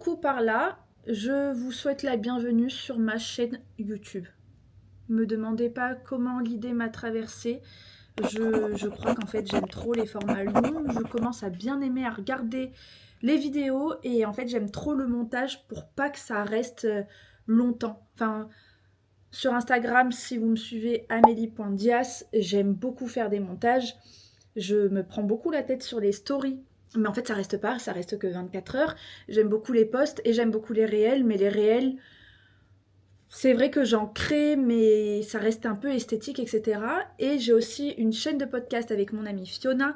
coup par là, je vous souhaite la bienvenue sur ma chaîne YouTube. Me demandez pas comment l'idée m'a traversée. Je crois qu'en fait j'aime trop les formats longs. Je commence à bien aimer à regarder les vidéos et en fait j'aime trop le montage pour pas que ça reste longtemps. Enfin, sur Instagram, si vous me suivez, amélie.dias, j'aime beaucoup faire des montages. Je me prends beaucoup la tête sur les stories. Mais en fait, ça reste pas, ça reste que 24 heures. J'aime beaucoup les posts et j'aime beaucoup les réels, mais les réels, c'est vrai que j'en crée, mais ça reste un peu esthétique, etc. Et j'ai aussi une chaîne de podcast avec mon amie Fiona,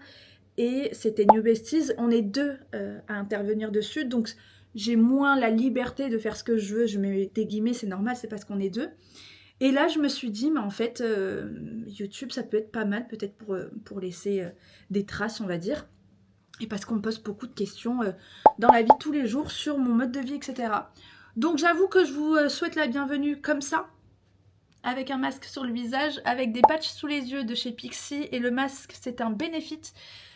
et c'était New Besties. On est deux à intervenir dessus, donc j'ai moins la liberté de faire ce que je veux. Je mets des guillemets, c'est normal, c'est parce qu'on est deux. Et là, je me suis dit, mais en fait, YouTube, ça peut être pas mal, peut-être pour laisser des traces, on va dire. Et parce qu'on me pose beaucoup de questions dans la vie de tous les jours sur mon mode de vie, etc. Donc j'avoue que je vous souhaite la bienvenue comme ça, avec un masque sur le visage, avec des patchs sous les yeux de chez Pixi, et le masque c'est un Benefit.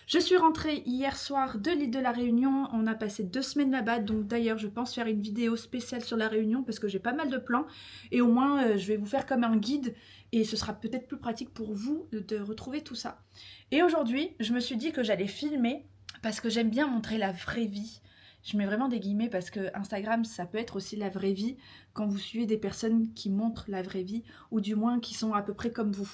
Je suis rentrée hier soir de l'île de la Réunion, on a passé 2 semaines là-bas, donc d'ailleurs je pense faire une vidéo spéciale sur la Réunion parce que j'ai pas mal de plans, et au moins je vais vous faire comme un guide, et ce sera peut-être plus pratique pour vous de retrouver tout ça. Et aujourd'hui, je me suis dit que j'allais filmer, parce que j'aime bien montrer la vraie vie. Je mets vraiment des guillemets parce que Instagram, ça peut être aussi la vraie vie quand vous suivez des personnes qui montrent la vraie vie, ou du moins qui sont à peu près comme vous.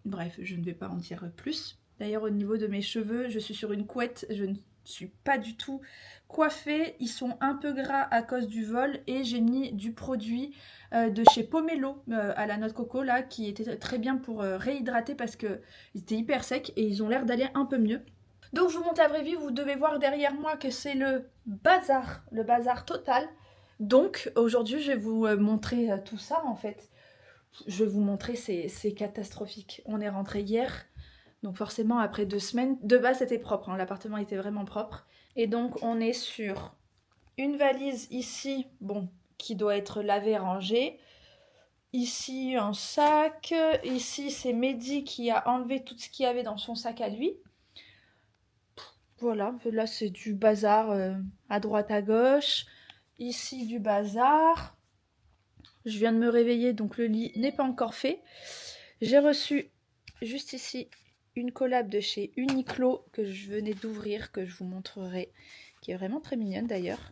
Bref, je ne vais pas en dire plus. D'ailleurs, au niveau de mes cheveux, je suis sur une couette, je ne suis pas du tout coiffée. Ils sont un peu gras à cause du vol, et j'ai mis du produit de chez Pomelo à la noix de coco, là, qui était très bien pour réhydrater parce qu'ils étaient hyper secs et ils ont l'air d'aller un peu mieux. Donc je vous montre la vraie vie, vous devez voir derrière moi que c'est le bazar total. Donc aujourd'hui je vais vous montrer tout ça en fait. Je vais vous montrer, c'est catastrophique. On est rentré hier, donc forcément après 2 semaines, de base c'était propre, hein, l'appartement était vraiment propre. Et donc on est sur une valise ici, bon, qui doit être lavée, rangée. Ici un sac, ici c'est Mehdi qui a enlevé tout ce qu'il y avait dans son sac à lui. Voilà, là c'est du bazar à droite à gauche. Ici du bazar. Je viens de me réveiller, donc le lit n'est pas encore fait. J'ai reçu juste ici une collab de chez Uniqlo que je venais d'ouvrir, que je vous montrerai, qui est vraiment très mignonne d'ailleurs.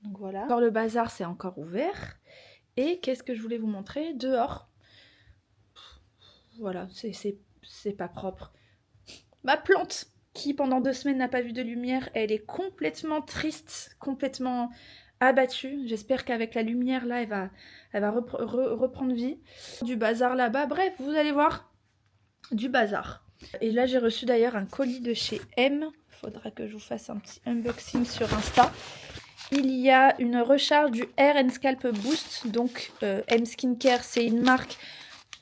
Donc voilà. Encore le bazar, c'est encore ouvert. Et qu'est-ce que je voulais vous montrer? Dehors. Voilà, c'est pas propre. Ma plante, qui pendant 2 semaines n'a pas vu de lumière, elle est complètement triste, complètement abattue. J'espère qu'avec la lumière là, elle va reprendre vie. Du bazar là-bas, bref, vous allez voir, du bazar. Et là, j'ai reçu d'ailleurs un colis de chez M. Faudra que je vous fasse un petit unboxing sur Insta. Il y a une recharge du Hair and Scalp Boost. Donc M Skincare, c'est une marque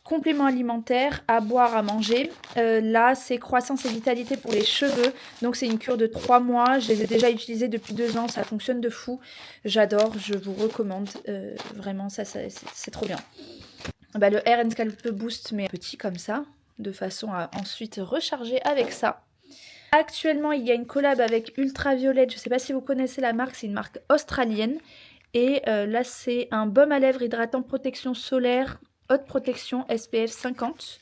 complément alimentaire, à boire, à manger. Là, c'est croissance et vitalité pour les cheveux. Donc, c'est une cure de 3 mois. Je les ai déjà utilisées depuis 2 ans. Ça fonctionne de fou. J'adore. Je vous recommande. Vraiment, ça c'est trop bien. Bah, le Hair and Scalp Boost, mais petit comme ça, de façon à ensuite recharger avec ça. Actuellement, il y a une collab avec Ultraviolet. Je ne sais pas si vous connaissez la marque. C'est une marque australienne. Et là, c'est un baume à lèvres hydratant protection solaire haute protection SPF 50.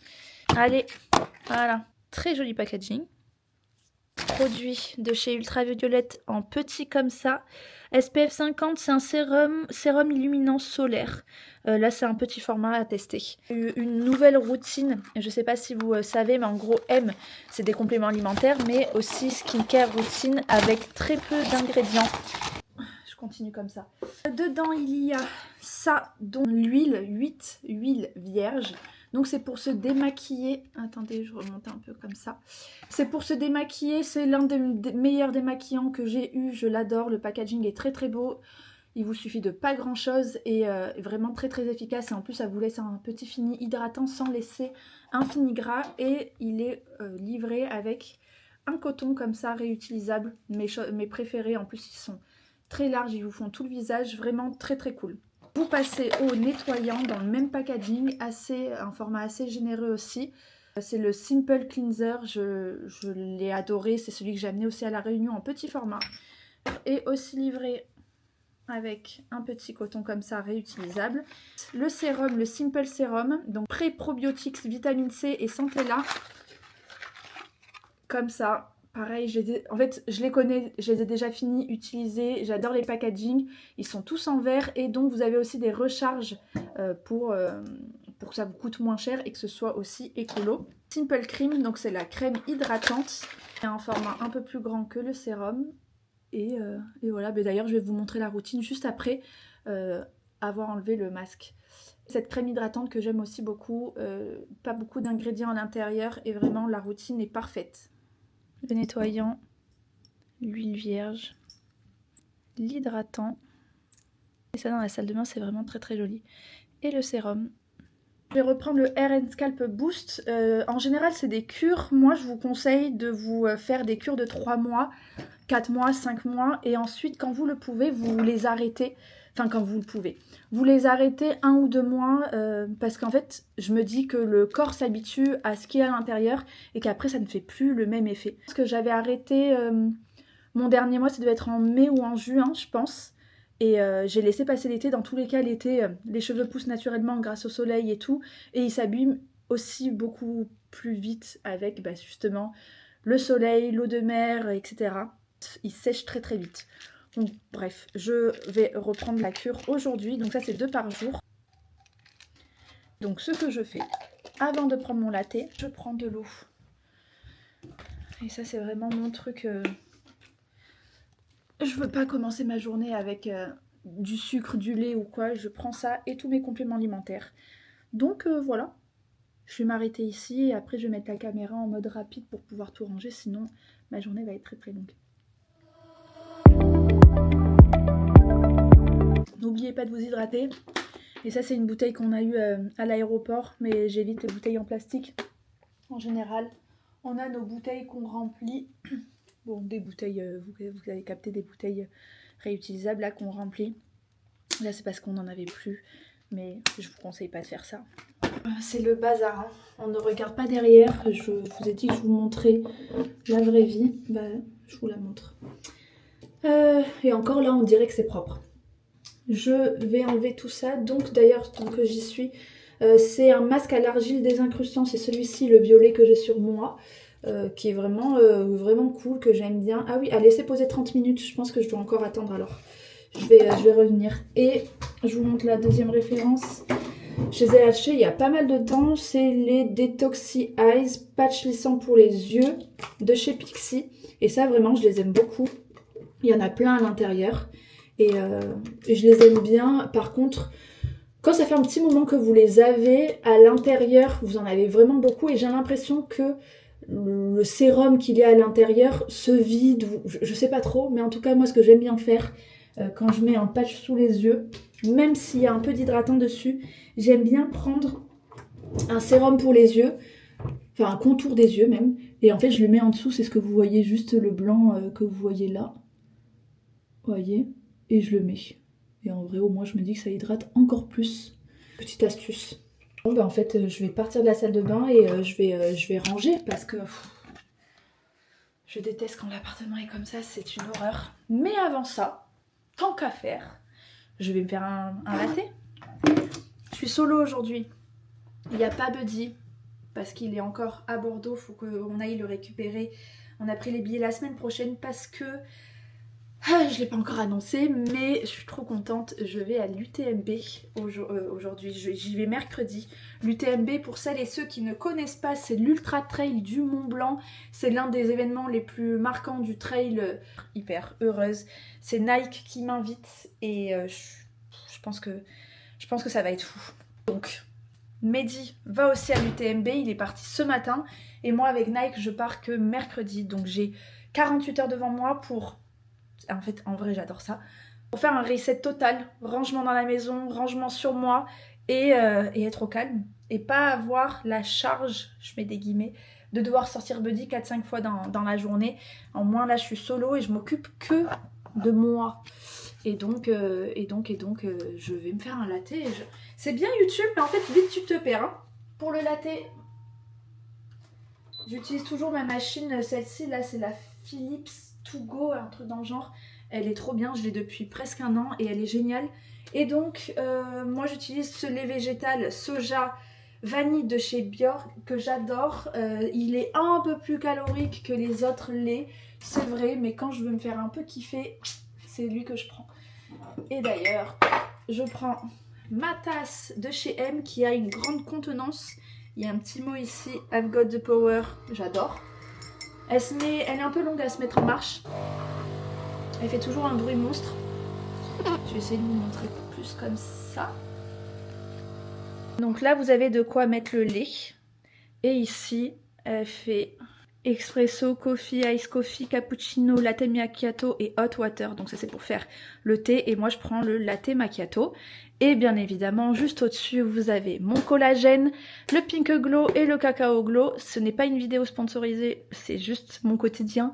Allez, voilà, très joli packaging. Produit de chez Ultraviolet en petit comme ça. SPF 50, c'est un sérum illuminant solaire. Là, c'est un petit format à tester. Une nouvelle routine, je ne sais pas si vous savez, mais en gros, M, c'est des compléments alimentaires, mais aussi skincare routine avec très peu d'ingrédients. Je continue comme ça. Dedans, il y a ça, dont l'huile, 8 huiles vierges. Donc c'est pour se démaquiller. Attendez, je remonte un peu comme ça. C'est pour se démaquiller. C'est l'un des meilleurs démaquillants que j'ai eu. Je l'adore. Le packaging est très très beau. Il vous suffit de pas grand chose et vraiment très très efficace. Et en plus, ça vous laisse un petit fini hydratant sans laisser un fini gras. Et il est livré avec un coton comme ça, réutilisable. Mes préférés, en plus, ils sont très larges, ils vous font tout le visage, vraiment très très cool. Vous passez au nettoyant dans le même packaging, un format assez généreux aussi. C'est le Simple Cleanser, je l'ai adoré, c'est celui que j'ai amené aussi à la Réunion en petit format. Et aussi livré avec un petit coton comme ça réutilisable. Le sérum, le Simple Sérum, donc pré-probiotics, vitamine C et Centella. Comme ça, pareil, en fait je les connais, je les ai déjà finis, utilisés, j'adore les packaging, ils sont tous en verre et donc vous avez aussi des recharges pour que ça vous coûte moins cher et que ce soit aussi écolo. Simple Cream, donc c'est la crème hydratante, c'est un format un peu plus grand que le sérum. Et voilà, mais d'ailleurs je vais vous montrer la routine juste après avoir enlevé le masque. Cette crème hydratante que j'aime aussi beaucoup, pas beaucoup d'ingrédients à l'intérieur et vraiment la routine est parfaite. Le nettoyant, l'huile vierge, l'hydratant. Et ça dans la salle de bain c'est vraiment très très joli. Et le sérum. Je vais reprendre le Hair and Scalp Boost. En général c'est des cures. Moi je vous conseille de vous faire des cures de 3 mois. 4 mois, 5 mois, et ensuite quand vous le pouvez, vous les arrêtez, enfin quand vous le pouvez, vous les arrêtez 1 ou 2 mois, parce qu'en fait, je me dis que le corps s'habitue à ce qu'il y a à l'intérieur, et qu'après ça ne fait plus le même effet. Parce que j'avais arrêté, mon dernier mois, ça devait être en mai ou en juin, je pense, et j'ai laissé passer l'été. Dans tous les cas, l'été, les cheveux poussent naturellement grâce au soleil et tout, et ils s'abîment aussi beaucoup plus vite avec justement le soleil, l'eau de mer, etc. Il sèche très très vite. Donc bref, je vais reprendre la cure aujourd'hui. Donc ça c'est 2 par jour. Donc ce que je fais, avant de prendre mon latte, je prends de l'eau. Et ça c'est vraiment mon truc. Je veux pas commencer ma journée avec du sucre, du lait ou quoi. Je prends ça et tous mes compléments alimentaires. Donc voilà. Je vais m'arrêter ici et après je vais mettre la caméra en mode rapide pour pouvoir tout ranger. Sinon ma journée va être très très longue. N'oubliez pas de vous hydrater. Et ça c'est une bouteille qu'on a eue à l'aéroport, mais j'évite les bouteilles en plastique. En général, on a nos bouteilles qu'on remplit. Bon, des bouteilles, vous avez capté, des bouteilles réutilisables là qu'on remplit. Là c'est parce qu'on n'en avait plus, mais je vous conseille pas de faire ça. C'est le bazar, hein. On ne regarde pas derrière. Je vous ai dit que je vous montrais la vraie vie. Je vous la montre. Et encore là on dirait que c'est propre. Je vais enlever tout ça. Donc d'ailleurs, tant que j'y suis, c'est un masque à l'argile désincrustant. C'est celui-ci, le violet que j'ai sur moi, qui est vraiment, vraiment cool, que j'aime bien. Ah oui, à laisser poser 30 minutes. Je pense que je dois encore attendre alors. Je vais revenir. Et je vous montre la deuxième référence. Je les ai achetés il y a pas mal de temps. C'est les Detoxy Eyes patch lissant pour les yeux de chez Pixi. Et ça, vraiment, je les aime beaucoup. Il y en a plein à l'intérieur. Et je les aime bien. Par contre, quand ça fait un petit moment que vous les avez, à l'intérieur, vous en avez vraiment beaucoup. Et j'ai l'impression que le sérum qu'il y a à l'intérieur se vide. Je sais pas trop, mais en tout cas, moi, ce que j'aime bien faire quand je mets un patch sous les yeux, même s'il y a un peu d'hydratant dessus, j'aime bien prendre un sérum pour les yeux, enfin un contour des yeux même. Et en fait, je le mets en dessous. C'est ce que vous voyez, juste le blanc que vous voyez là. Vous voyez ? Et je le mets. Et en vrai, au moins, je me dis que ça hydrate encore plus. Petite astuce. Bon, en fait, je vais partir de la salle de bain et je vais ranger parce que je déteste quand l'appartement est comme ça, c'est une horreur. Mais avant ça, tant qu'à faire, je vais me faire un latte. Je suis solo aujourd'hui. Il n'y a pas Buddy parce qu'il est encore à Bordeaux. Il faut qu'on aille le récupérer. On a pris les billets la semaine prochaine parce que je ne l'ai pas encore annoncé, mais je suis trop contente. Je vais à l'UTMB aujourd'hui. J'y vais mercredi. L'UTMB, pour celles et ceux qui ne connaissent pas, c'est l'Ultra Trail du Mont Blanc. C'est l'un des événements les plus marquants du trail. Hyper heureuse. C'est Nike qui m'invite et je pense que ça va être fou. Donc, Mehdi va aussi à l'UTMB. Il est parti ce matin. Et moi, avec Nike, je pars que mercredi. Donc, j'ai 48 heures devant moi pour... En fait, en vrai, j'adore ça. Pour faire un reset total, rangement dans la maison, rangement sur moi et être au calme. Et pas avoir la charge, je mets des guillemets, de devoir sortir Buddy 4-5 fois dans la journée. En moins, là, je suis solo et je m'occupe que de moi. Et donc, je vais me faire un latte. C'est bien YouTube, mais en fait, vite tu te perds. Hein. Pour le latte, J'utilise toujours ma machine, celle-ci là c'est la Philips To Go, un truc dans le genre. Elle est trop bien, je l'ai depuis presque un an et elle est géniale. Et donc moi j'utilise ce lait végétal soja vanille de chez Björk que j'adore. Il est un peu plus calorique que les autres laits, c'est vrai, mais quand je veux me faire un peu kiffer, c'est lui que je prends. Et d'ailleurs, je prends ma tasse de chez M qui a une grande contenance. Il y a un petit mot ici, I've got the power, j'adore. Elle est un peu longue à se mettre en marche. Elle fait toujours un bruit monstre. Je vais essayer de vous montrer plus comme ça. Donc là, vous avez de quoi mettre le lait. Et ici, elle fait expresso, coffee, ice coffee, cappuccino, latte macchiato et hot water. Donc ça c'est pour faire le thé et moi je prends le latte macchiato. Et bien évidemment, juste au-dessus, vous avez mon collagène, le Pink Glow et le Cacao Glow. Ce n'est pas une vidéo sponsorisée, c'est juste mon quotidien.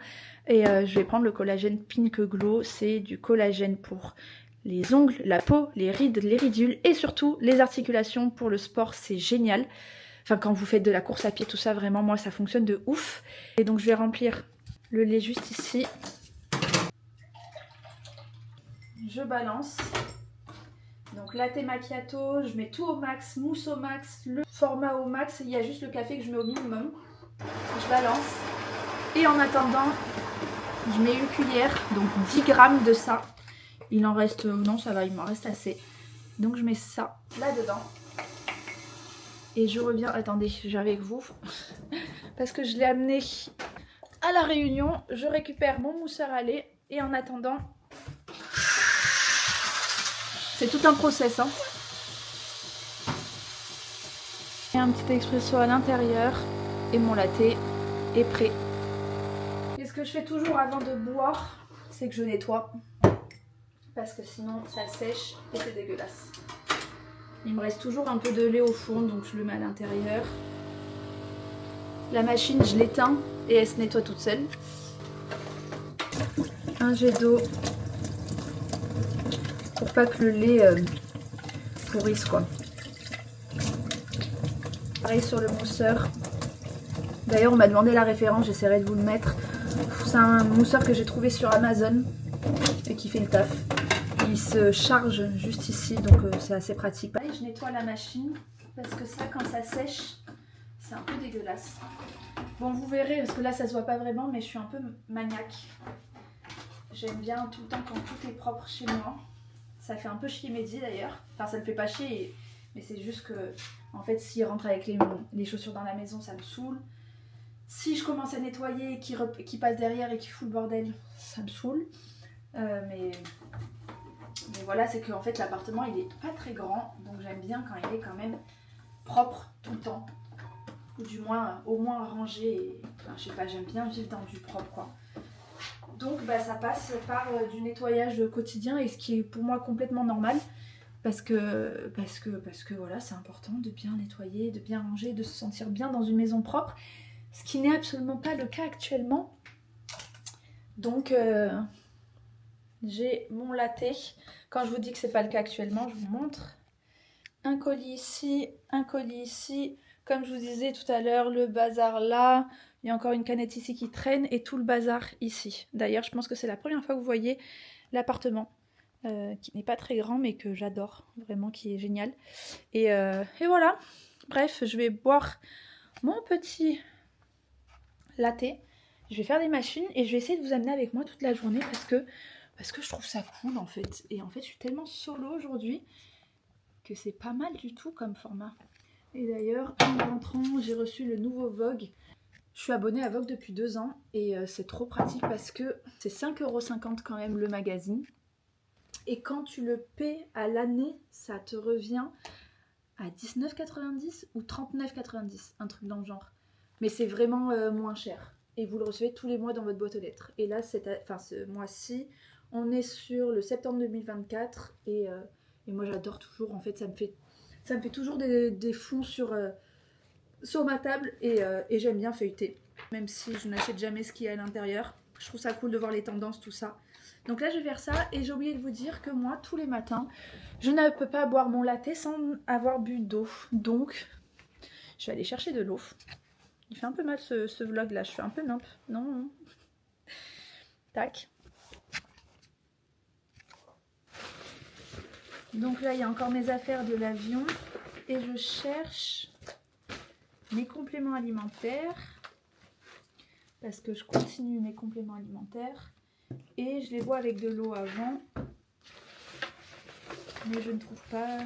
Et je vais prendre le collagène Pink Glow. C'est du collagène pour les ongles, la peau, les rides, les ridules et surtout les articulations. Pour le sport, c'est génial. Enfin, quand vous faites de la course à pied, tout ça, vraiment, moi, ça fonctionne de ouf. Et donc, je vais remplir le lait juste ici. Je balance. Donc, latte macchiato, je mets tout au max, mousse au max, le format au max. Il y a juste le café que je mets au minimum. Je balance. Et en attendant, je mets une cuillère, donc 10 grammes de ça. Il en reste, non, ça va, il m'en reste assez. Donc, je mets ça là-dedans. Et je reviens, attendez, j'ai avec vous, parce que je l'ai amené à la Réunion. Je récupère mon mousseur à lait et en attendant, c'est tout un process. Hein. Et un petit expresso à l'intérieur et mon latte est prêt. Et ce que je fais toujours avant de boire, c'est que je nettoie. Parce que sinon ça sèche et c'est dégueulasse. Il me reste toujours un peu de lait au fond, donc je le mets à l'intérieur. La machine, je l'éteins et elle se nettoie toute seule. Un jet d'eau pour pas que le lait pourrisse quoi. Pareil sur le mousseur. D'ailleurs, on m'a demandé la référence, j'essaierai de vous le mettre. C'est un mousseur que j'ai trouvé sur Amazon et qui fait le taf. Il se charge juste ici, donc c'est assez pratique. Pareil, je nettoie la machine parce que ça, quand ça sèche, c'est un peu dégueulasse. Bon, vous verrez, parce que là, ça se voit pas vraiment, mais je suis un peu maniaque. J'aime bien tout le temps quand tout est propre chez moi. Ça fait un peu chier Mehdi d'ailleurs. Enfin, ça ne me fait pas chier, mais c'est juste que, en fait, s'il rentre avec les chaussures dans la maison, ça me saoule. Si je commence à nettoyer et qu'il passe derrière et qu'il fout le bordel, ça me saoule. Mais voilà, c'est qu'en fait l'appartement il est pas très grand, donc j'aime bien quand il est quand même propre tout le temps, ou du moins au moins rangé. Et, enfin, je sais pas, j'aime bien vivre dans du propre quoi. Donc bah, ça passe par du nettoyage quotidien, et ce qui est pour moi complètement normal, parce que voilà, c'est important de bien nettoyer, de bien ranger, de se sentir bien dans une maison propre, ce qui n'est absolument pas le cas actuellement. Donc j'ai mon latte. Quand je vous dis que c'est pas le cas actuellement, je vous montre. Un colis ici, un colis ici. Comme je vous disais tout à l'heure, le bazar là. Il y a encore une canette ici qui traîne et tout le bazar ici. D'ailleurs, je pense que c'est la première fois que vous voyez l'appartement. Qui n'est pas très grand mais que j'adore. Vraiment, qui est génial. Et voilà. Bref, je vais boire mon petit latte. Je vais faire des machines et je vais essayer de vous amener avec moi toute la journée parce que je trouve ça cool en fait. Et en fait, je suis tellement solo aujourd'hui que c'est pas mal du tout comme format. Et d'ailleurs, en rentrant, j'ai reçu le nouveau Vogue. Je suis abonnée à Vogue depuis 2 ans et c'est trop pratique parce que c'est 5,50 € quand même le magazine. Et quand tu le paies à l'année, ça te revient à 19,90 € ou 39,90 €, un truc dans le genre. Mais c'est vraiment moins cher. Et vous le recevez tous les mois dans votre boîte aux lettres. Et là, ce mois-ci, on est sur le septembre 2024 et moi j'adore toujours, en fait ça me fait toujours des fonds sur ma table et j'aime bien feuilleter, même si je n'achète jamais ce qu'il y a à l'intérieur. Je trouve ça cool de voir les tendances, tout ça. Donc là je vais faire ça et j'ai oublié de vous dire que moi tous les matins, je ne peux pas boire mon latte sans avoir bu d'eau. Donc je vais aller chercher de l'eau. Il fait un peu mal ce vlog là, je suis un peu nimp. Non. Tac. Donc là, il y a encore mes affaires de l'avion. Et je cherche mes compléments alimentaires. Parce que je continue mes compléments alimentaires. Et je les bois avec de l'eau avant. Mais je ne trouve pas...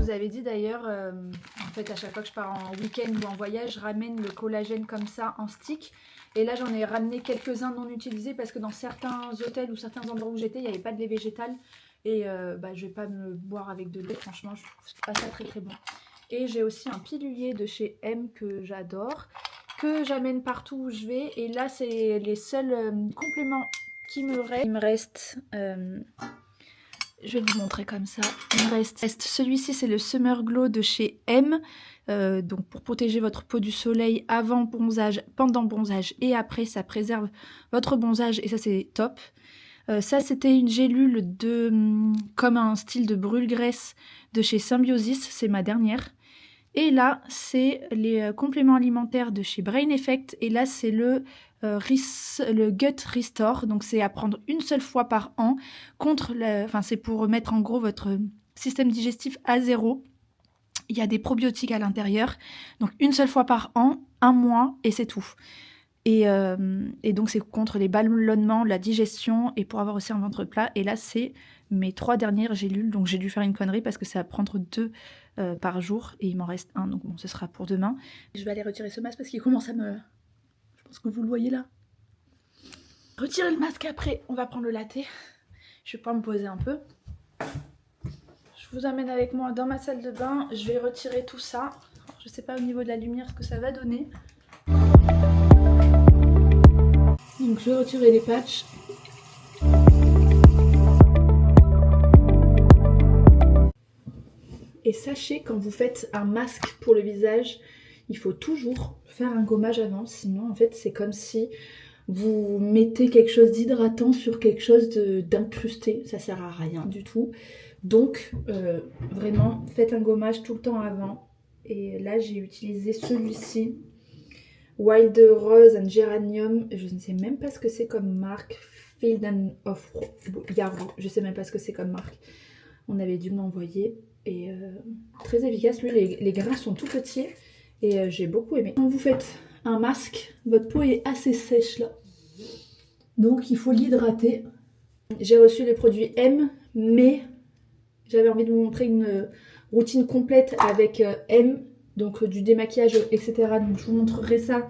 J'avais dit d'ailleurs, en fait à chaque fois que je pars en week-end ou en voyage, je ramène le collagène comme ça en stick. Et là j'en ai ramené quelques-uns non utilisés parce que dans certains hôtels ou certains endroits où j'étais, il n'y avait pas de lait végétal. Et je vais pas me boire avec de lait, franchement je trouve pas ça très très bon. Et j'ai aussi un pilulier de chez M que j'adore, que j'amène partout où je vais. Et là c'est les seuls compléments qui me restent. Il me reste... je vais vous montrer comme ça. Il me reste celui-ci, c'est le Summer Glow de chez M. Donc pour protéger votre peau du soleil avant bronzage, pendant bronzage et après, ça préserve votre bronzage et ça c'est top. Ça c'était une gélule comme un style de brûle-graisse de chez Symbiosis, c'est ma dernière. Et là c'est les compléments alimentaires de chez Brain Effect et là c'est le Gut Restore, donc c'est à prendre une seule fois par an c'est pour mettre en gros votre système digestif à zéro. Il y a des probiotiques à l'intérieur, donc une seule fois par an, un mois et c'est tout. Et donc c'est contre les ballonnements, la digestion et pour avoir aussi un ventre plat. Et là c'est mes 3 dernières gélules, donc j'ai dû faire une connerie parce que c'est à prendre 2 par jour et il m'en reste un, donc bon ce sera pour demain. Je vais aller retirer ce masque parce qu'il commence à me... Je pense que vous le voyez là. Retirez le masque après, on va prendre le latte. Je vais pas me poser un peu. Je vous amène avec moi dans ma salle de bain. Je vais retirer tout ça. Je sais pas au niveau de la lumière ce que ça va donner. Donc je vais retirer les patchs. Et sachez, quand vous faites un masque pour le visage, il faut toujours faire un gommage avant, sinon en fait c'est comme si vous mettez quelque chose d'hydratant sur quelque chose d'incrusté, ça sert à rien du tout. Donc vraiment faites un gommage tout le temps avant. Et là j'ai utilisé celui-ci, Wild Rose and Geranium, je ne sais même pas ce que c'est comme marque, Field and of Yarrow, je sais même pas ce que c'est comme marque. On avait dû m'envoyer et très efficace, lui les grains sont tout petits. Et j'ai beaucoup aimé. Quand vous faites un masque, votre peau est assez sèche là. Donc il faut l'hydrater. J'ai reçu les produits M, mais j'avais envie de vous montrer une routine complète avec M. Donc du démaquillage, etc. Donc je vous montrerai ça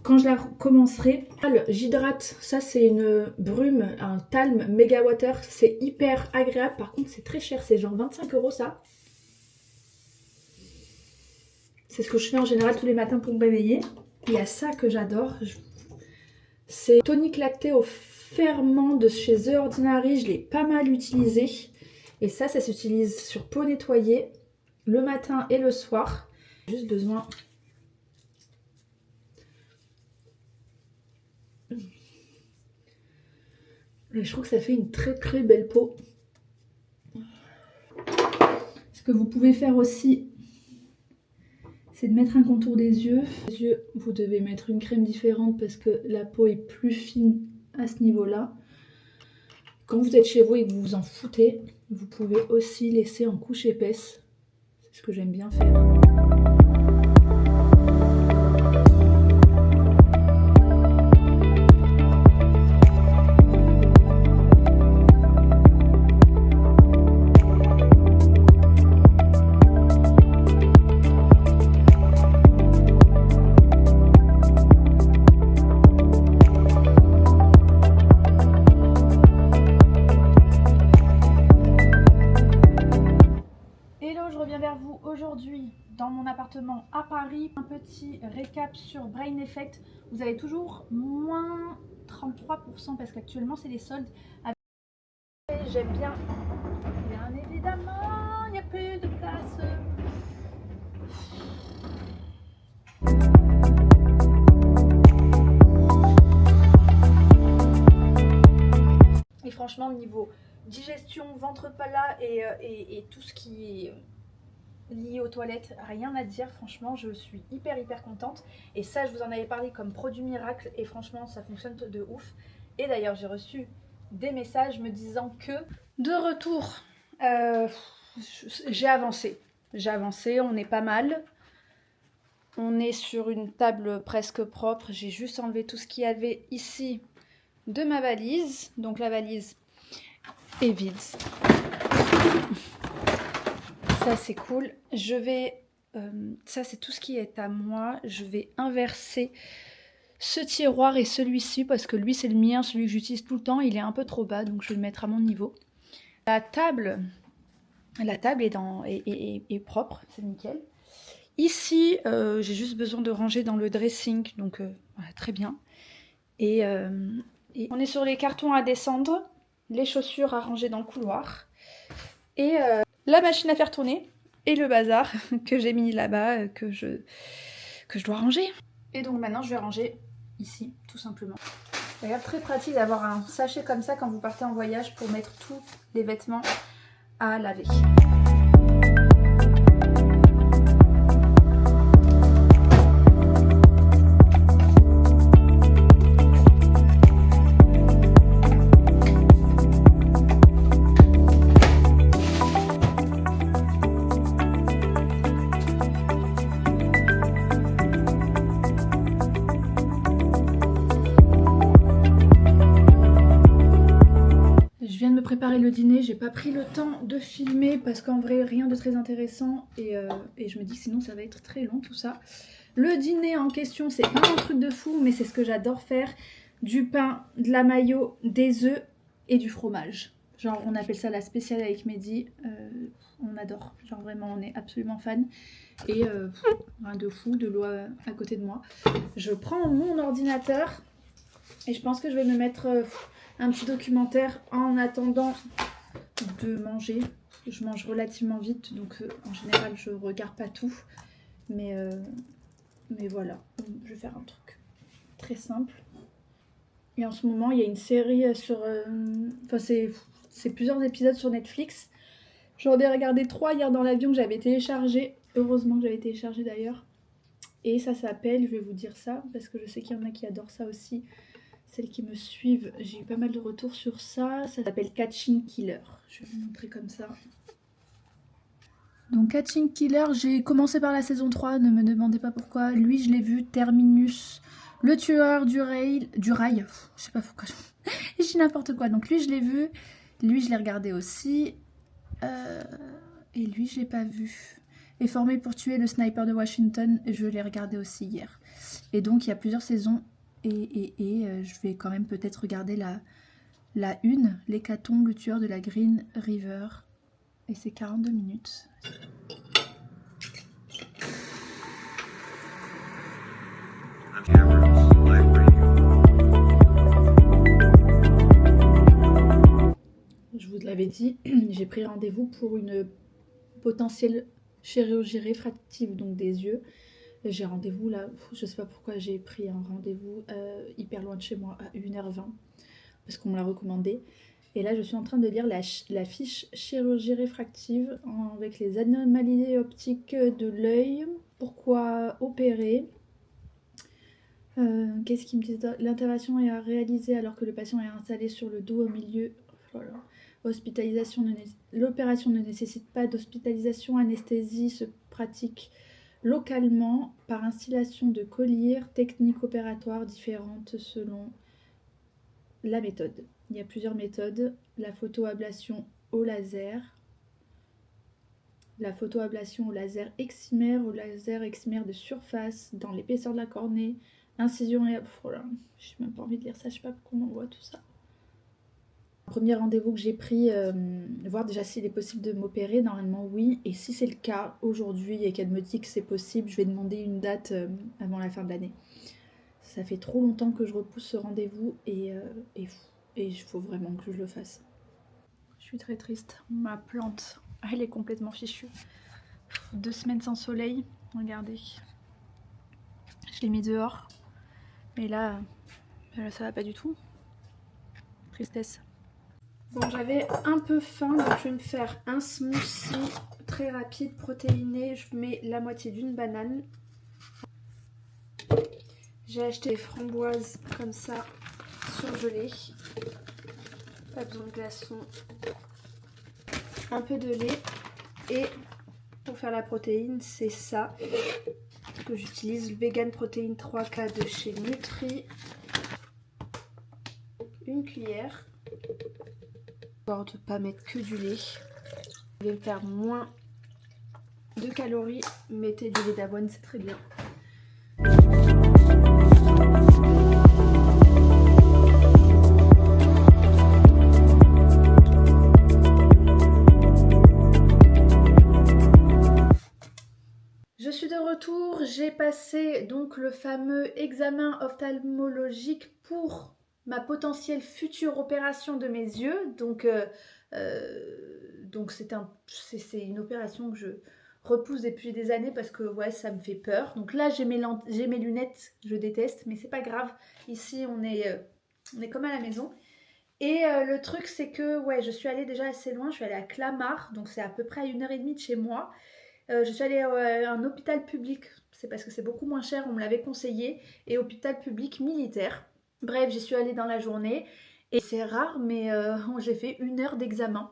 quand je la commencerai. J'hydrate, ça c'est une brume, un Talm Mega Water. C'est hyper agréable. Par contre c'est très cher, c'est genre 25 € ça. C'est ce que je fais en général tous les matins pour me réveiller. Il y a ça que j'adore. C'est tonique lacté au ferment de chez The Ordinary. Je l'ai pas mal utilisé. Et ça s'utilise sur peau nettoyée le matin et le soir. Juste besoin... Et je trouve que ça fait une très très belle peau. Ce que vous pouvez faire aussi... c'est de mettre un contour des yeux. Les yeux, vous devez mettre une crème différente parce que la peau est plus fine à ce niveau-là. Quand vous êtes chez vous et que vous vous en foutez, vous pouvez aussi laisser en couche épaisse. C'est ce que j'aime bien faire. Aujourd'hui dans mon appartement à Paris, un petit récap sur Brain Effect. Vous avez toujours moins 33% parce qu'actuellement c'est les soldes. J'aime bien, évidemment, il n'y a plus de place. franchement, niveau digestion, ventre plat et tout ce qui est lié aux toilettes, rien à dire. Franchement, je suis hyper contente. Et ça, je vous en avais parlé comme produit miracle. Et franchement, ça fonctionne de ouf. Et d'ailleurs, j'ai reçu des messages me disant que de retour, j'ai avancé. On est pas mal. On est sur une table presque propre. J'ai juste enlevé tout ce qu'il y avait ici de ma valise. Donc la valise est vide. Ça c'est cool. Je vais... ça c'est tout ce qui est à moi. Je vais inverser ce tiroir et celui-ci parce que lui c'est le mien, celui que j'utilise tout le temps. Il est un peu trop bas donc je vais le mettre à mon niveau. La table est propre, c'est nickel. Ici, j'ai juste besoin de ranger dans le dressing, donc voilà, très bien. Et on est sur les cartons à descendre, les chaussures à ranger dans le couloir, et la machine à faire tourner, et le bazar que j'ai mis là-bas, que je dois ranger. Et donc maintenant, je vais ranger ici, tout simplement. D'ailleurs, très pratique d'avoir un sachet comme ça quand vous partez en voyage pour mettre tous les vêtements à laver. Préparer le dîner, j'ai pas pris le temps de filmer parce qu'en vrai rien de très intéressant et je me dis que sinon ça va être très long tout ça. Le dîner en question c'est pas un truc de fou mais c'est ce que j'adore faire, du pain, de la mayo, des œufs et du fromage. Genre on appelle ça la spéciale avec Mehdi, on adore, genre vraiment on est absolument fan et rien de fou, de l'eau à côté de moi. Je prends mon ordinateur et je pense que je vais me mettre... un petit documentaire en attendant de manger. Je mange relativement vite, donc en général je regarde pas tout. Mais voilà, je vais faire un truc très simple. Et en ce moment, il y a une série sur... Enfin, c'est plusieurs épisodes sur Netflix. J'en ai regardé 3 hier dans l'avion que j'avais téléchargé. Heureusement que j'avais téléchargé d'ailleurs. Et ça s'appelle, je vais vous dire ça, parce que je sais qu'il y en a qui adorent ça aussi. Celles qui me suivent, j'ai eu pas mal de retours sur ça. Ça s'appelle Catching Killer. Je vais vous montrer comme ça. Donc Catching Killer, j'ai commencé par la saison 3, ne me demandez pas pourquoi. Lui, je l'ai vu, Terminus, le tueur du rail. Je sais pas pourquoi. Je dis n'importe quoi. Donc lui, je l'ai vu. Lui, je l'ai regardé aussi. Et lui, je l'ai pas vu. Et Formé pour tuer le sniper de Washington, je l'ai regardé aussi hier. Et donc, il y a plusieurs saisons. Et je vais quand même peut-être regarder la une, l'hécatombe, le tueur de la Green River. Et c'est 42 minutes. Je vous l'avais dit, j'ai pris rendez-vous pour une potentielle chirurgie réfractive, donc des yeux. J'ai rendez-vous là, je sais pas pourquoi j'ai pris un rendez-vous hyper loin de chez moi, à 1h20, parce qu'on me l'a recommandé. Et là, je suis en train de lire la fiche chirurgie réfractive avec les anomalies optiques de l'œil, pourquoi opérer. Qu'est-ce qu'ils me disent? L'intervention est à réaliser alors que le patient est installé sur le dos au milieu. Voilà. L'opération ne nécessite pas d'hospitalisation, anesthésie se pratique localement par installation de colliers, techniques opératoires différentes selon la méthode. Il y a plusieurs méthodes, la photoablation au laser, la photoablation au laser excimaire de surface dans l'épaisseur de la cornée, incision et... Voilà, j'ai même pas envie de lire ça, je sais pas comment on voit tout ça. Premier rendez-vous que j'ai pris, voir déjà s'il est possible de m'opérer, normalement oui, et si c'est le cas aujourd'hui et qu'elle me dit que c'est possible, je vais demander une date avant la fin de l'année. Ça fait trop longtemps que je repousse ce rendez-vous et il faut vraiment que je le fasse. Je suis très triste, ma plante, elle est complètement fichue. 2 semaines sans soleil, regardez. Je l'ai mis dehors, mais là ça va pas du tout. Tristesse. Bon, j'avais un peu faim, donc je vais me faire un smoothie très rapide, protéiné. Je mets la moitié d'une banane. J'ai acheté des framboises comme ça, surgelées. Pas besoin de glaçons. Un peu de lait. Et pour faire la protéine, c'est ça que j'utilise. Le Vegan Protein 3K de chez Nutri. Une cuillère. Histoire de pas mettre que du lait. Vous voulez faire moins de calories, mettez du lait d'avoine, c'est très bien. Je suis de retour, j'ai passé donc le fameux examen ophtalmologique pour ma potentielle future opération de mes yeux. Donc c'est une opération que je repousse depuis des années parce que ouais, ça me fait peur. Donc là j'ai mes lunettes, je déteste, mais c'est pas grave. Ici on est comme à la maison. Et le truc c'est que ouais, je suis allée déjà assez loin, je suis allée à Clamart, donc c'est à peu près à 1h30 de chez moi. Je suis allée à un hôpital public, c'est parce que c'est beaucoup moins cher, on me l'avait conseillé, et hôpital public militaire. Bref, j'y suis allée dans la journée, et c'est rare, mais j'ai fait 1 heure d'examen.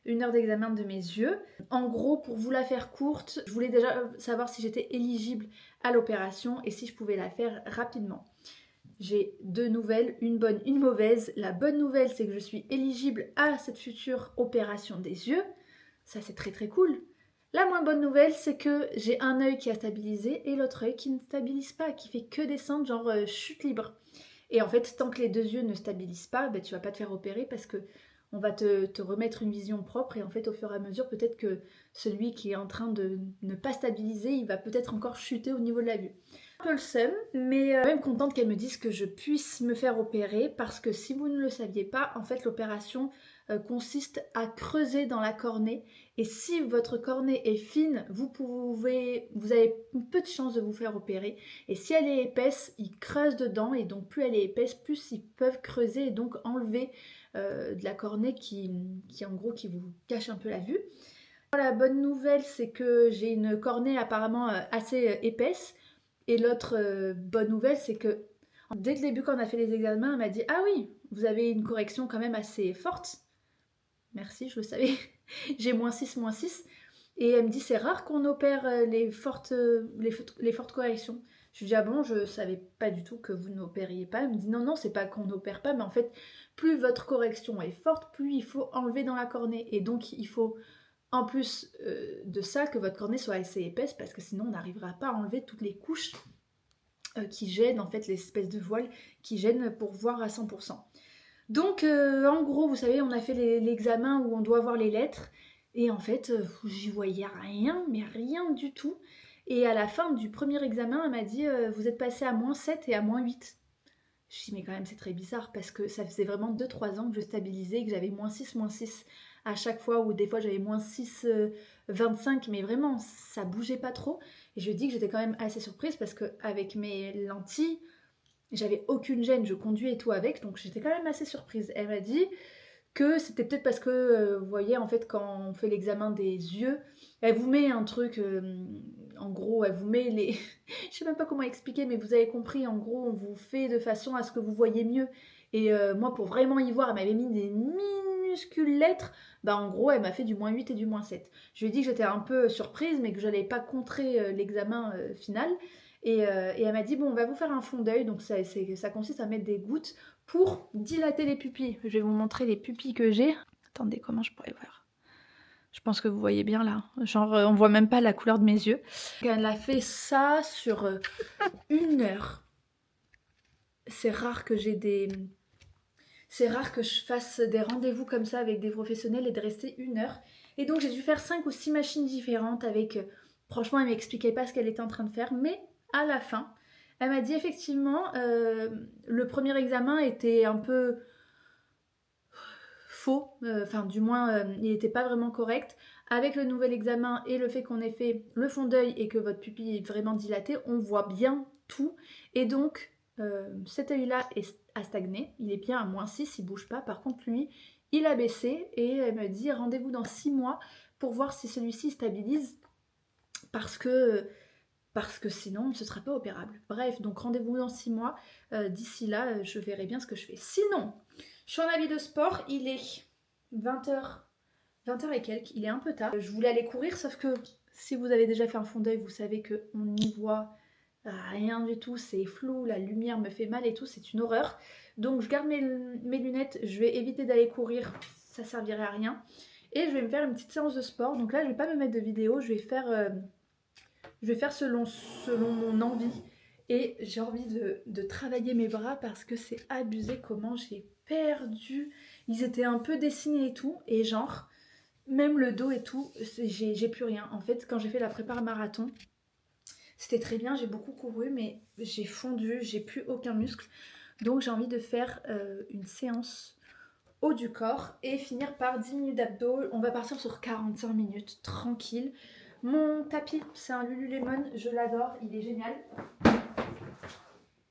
1 heure d'examen de mes yeux. En gros, pour vous la faire courte, je voulais déjà savoir si j'étais éligible à l'opération et si je pouvais la faire rapidement. J'ai 2 nouvelles, une bonne, une mauvaise. La bonne nouvelle, c'est que je suis éligible à cette future opération des yeux. Ça, c'est très très cool. La moins bonne nouvelle, c'est que j'ai un œil qui a stabilisé et l'autre œil qui ne stabilise pas, qui fait que descendre, genre chute libre. Et en fait, tant que les 2 yeux ne stabilisent pas, ben, tu vas pas te faire opérer parce que on va te remettre une vision propre et en fait, au fur et à mesure, peut-être que celui qui est en train de ne pas stabiliser, il va peut-être encore chuter au niveau de la vue. Un peu le seum, mais quand même contente qu'elle me dise que je puisse me faire opérer parce que si vous ne le saviez pas, en fait, l'opération consiste à creuser dans la cornée et si votre cornée est fine, vous avez peu de chances de vous faire opérer et si elle est épaisse, ils creusent dedans et donc plus elle est épaisse, plus ils peuvent creuser et donc enlever de la cornée qui en gros qui vous cache un peu la vue. La bonne nouvelle c'est que j'ai une cornée apparemment assez épaisse et l'autre bonne nouvelle c'est que dès le début quand on a fait les examens elle m'a dit ah oui vous avez une correction quand même assez forte. Merci, je le savais. J'ai -6, -6. Et elle me dit, c'est rare qu'on opère les fortes corrections. Je lui dis, ah bon, je savais pas du tout que vous n'opériez pas. Elle me dit, non, non, c'est pas qu'on n'opère pas, mais en fait, plus votre correction est forte, plus il faut enlever dans la cornée. Et donc, il faut, en plus de ça, que votre cornée soit assez épaisse, parce que sinon, on n'arrivera pas à enlever toutes les couches qui gênent, en fait, l'espèce de voile qui gênent pour voir à 100%. Donc, en gros, vous savez, on a fait l'examen où on doit voir les lettres. Et en fait, j'y voyais rien, mais rien du tout. Et à la fin du premier examen, elle m'a dit vous êtes passé à -7 et à -8. Je dis mais quand même c'est très bizarre parce que ça faisait vraiment 2-3 ans que je stabilisais, que j'avais -6 à chaque fois ou des fois j'avais -6,25 mais vraiment ça bougeait pas trop. Et je lui ai dit que j'étais quand même assez surprise parce qu'avec mes lentilles, j'avais aucune gêne, je conduis et tout avec, donc j'étais quand même assez surprise. Elle m'a dit que c'était peut-être parce que, vous voyez, en fait, quand on fait l'examen des yeux, elle vous met un truc, en gros, elle vous met les... je sais même pas comment expliquer, mais vous avez compris, en gros, on vous fait de façon à ce que vous voyez mieux. Et moi, pour vraiment y voir, elle m'avait mis des minuscules lettres. Bah, en gros, elle m'a fait du -8 et du -7. Je lui ai dit que j'étais un peu surprise, mais que je n'allais pas contrer l'examen final. Et elle m'a dit, bon, on va vous faire un fond d'œil. Donc, ça consiste à mettre des gouttes pour dilater les pupilles. Je vais vous montrer les pupilles que j'ai. Attendez, comment je pourrais voir? Je pense que vous voyez bien là. Genre, on voit même pas la couleur de mes yeux. Elle a fait ça sur 1 heure. C'est rare que c'est rare que je fasse des rendez-vous comme ça avec des professionnels et de rester 1 heure. Et donc j'ai dû faire 5 ou 6 machines différentes avec... franchement, elle m'expliquait pas ce qu'elle était en train de faire. Mais à la fin, elle m'a dit effectivement, le premier examen était un peu faux. Enfin, du moins, il n'était pas vraiment correct. Avec le nouvel examen et le fait qu'on ait fait le fond d'œil et que votre pupille est vraiment dilatée, on voit bien tout. Et donc, cet œil-là a stagné. Il est bien à -6, il bouge pas. Par contre, lui, il a baissé et elle me dit rendez-vous dans 6 mois pour voir si celui-ci stabilise parce que sinon ce ne sera pas opérable. Bref, donc rendez-vous dans 6 mois. D'ici là, je verrai bien ce que je fais. Sinon, je suis en habit de sport, il est 20h, 20h et quelques, il est un peu tard. Je voulais aller courir, sauf que si vous avez déjà fait un fond d'œil, vous savez qu'on n'y voit rien du tout, c'est flou, la lumière me fait mal et tout, c'est une horreur. Donc je garde mes lunettes, je vais éviter d'aller courir, ça servirait à rien. Et je vais me faire une petite séance de sport. Donc là, je vais pas me mettre de vidéo, je vais faire selon mon envie. Et j'ai envie de travailler mes bras parce que c'est abusé comment j'ai perdu. Ils étaient un peu dessinés et tout, et genre, même le dos et tout, j'ai plus rien. En fait, quand j'ai fait la prépa marathon, c'était très bien, j'ai beaucoup couru, mais j'ai fondu, j'ai plus aucun muscle. Donc j'ai envie de faire une séance haut du corps et finir par 10 minutes d'abdos. On va partir sur 45 minutes, tranquille. Mon tapis, c'est un Lululemon, je l'adore, il est génial.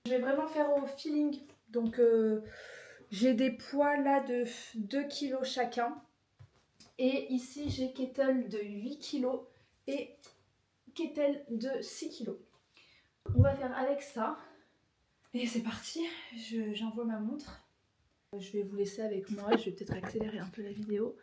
Je vais vraiment faire au feeling. Donc j'ai des poids là de 2 kg chacun. Et ici j'ai kettle de 8 kg et kettle de 6 kg. On va faire avec ça. Et c'est parti, j'envoie ma montre. Je vais vous laisser avec moi, je vais peut-être accélérer un peu la vidéo.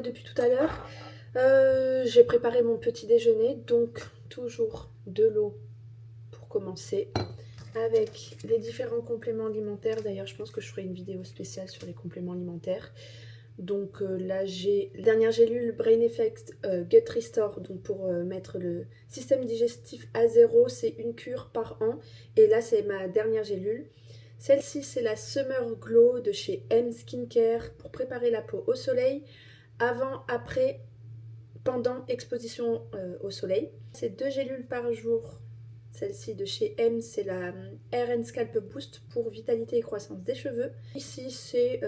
Depuis tout à l'heure, j'ai préparé mon petit déjeuner, donc toujours de l'eau pour commencer, avec les différents compléments alimentaires. D'ailleurs, je pense que je ferai une vidéo spéciale sur les compléments alimentaires. Donc là, j'ai la dernière gélule Brain Effect Gut Restore, donc pour mettre le système digestif à zéro, c'est une cure par an. Et là, c'est ma dernière gélule. Celle-ci, c'est la Summer Glow de chez M Skincare pour préparer la peau au soleil. Avant, après, pendant exposition au soleil. C'est 2 gélules par jour. Celle-ci de chez M, c'est la Hair and Scalp Boost pour vitalité et croissance des cheveux. Ici, c'est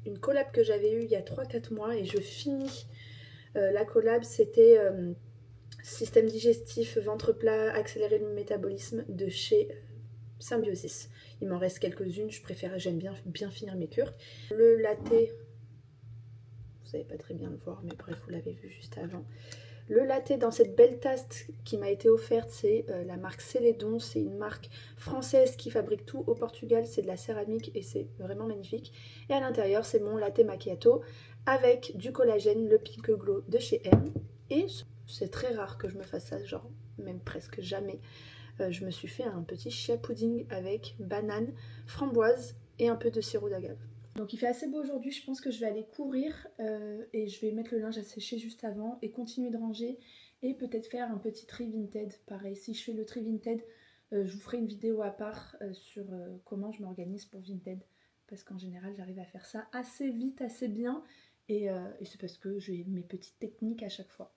une collab que j'avais eue il y a 3-4 mois et je finis la collab. C'était système digestif, ventre plat, accélérer le métabolisme de chez Symbiosis. Il m'en reste quelques-unes, j'aime bien finir mes cures. Le latte, vous savez pas très bien le voir, mais bref, vous l'avez vu juste avant. Le latte dans cette belle tasse qui m'a été offerte, c'est la marque Célédon. C'est une marque française qui fabrique tout au Portugal. C'est de la céramique et c'est vraiment magnifique. Et à l'intérieur, c'est mon latte macchiato avec du collagène, le Pink Glow de chez M. Et c'est très rare que je me fasse ça, genre même presque jamais. Je me suis fait un petit chia pudding avec banane, framboise et un peu de sirop d'agave. Donc il fait assez beau aujourd'hui, je pense que je vais aller courir et je vais mettre le linge à sécher juste avant et continuer de ranger et peut-être faire un petit tri Vinted. Pareil, si je fais le tri Vinted, je vous ferai une vidéo à part sur comment je m'organise pour Vinted. Parce qu'en général, j'arrive à faire ça assez vite, assez bien et c'est parce que j'ai mes petites techniques à chaque fois.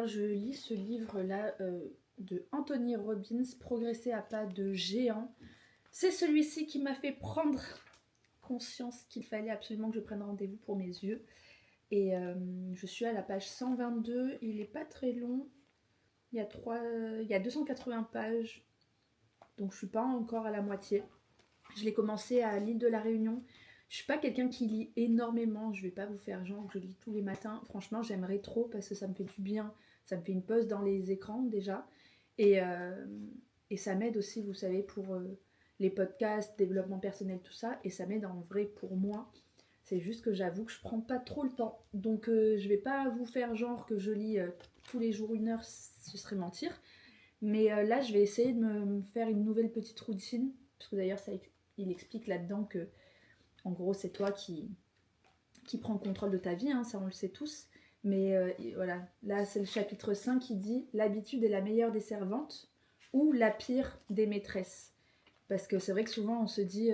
Je lis ce livre-là de Anthony Robbins, Progresser à pas de géant. C'est celui-ci qui m'a fait prendre conscience qu'il fallait absolument que je prenne rendez-vous pour mes yeux. Et je suis à la page 122, il n'est pas très long, il y a 280 pages, donc je ne suis pas encore à la moitié. Je l'ai commencé à l'île de la Réunion, Je suis pas quelqu'un qui lit énormément, je vais pas vous faire genre que je lis tous les matins. Franchement, j'aimerais trop parce que ça me fait du bien. Ça me fait une pause dans les écrans déjà. Et, euh, et ça m'aide aussi, vous savez, pour les podcasts, développement personnel, tout ça. Et ça m'aide en vrai pour moi. C'est juste que j'avoue que je prends pas trop le temps. Donc je vais pas vous faire genre que je lis tous les jours 1 heure, ce serait mentir. Mais là, je vais essayer de me faire une nouvelle petite routine. Parce que d'ailleurs, il explique là-dedans que, en gros, c'est toi qui prend le contrôle de ta vie, hein, ça on le sait tous. Mais voilà, là c'est le chapitre 5 qui dit l'habitude est la meilleure des servantes ou la pire des maîtresses. Parce que c'est vrai que souvent on se dit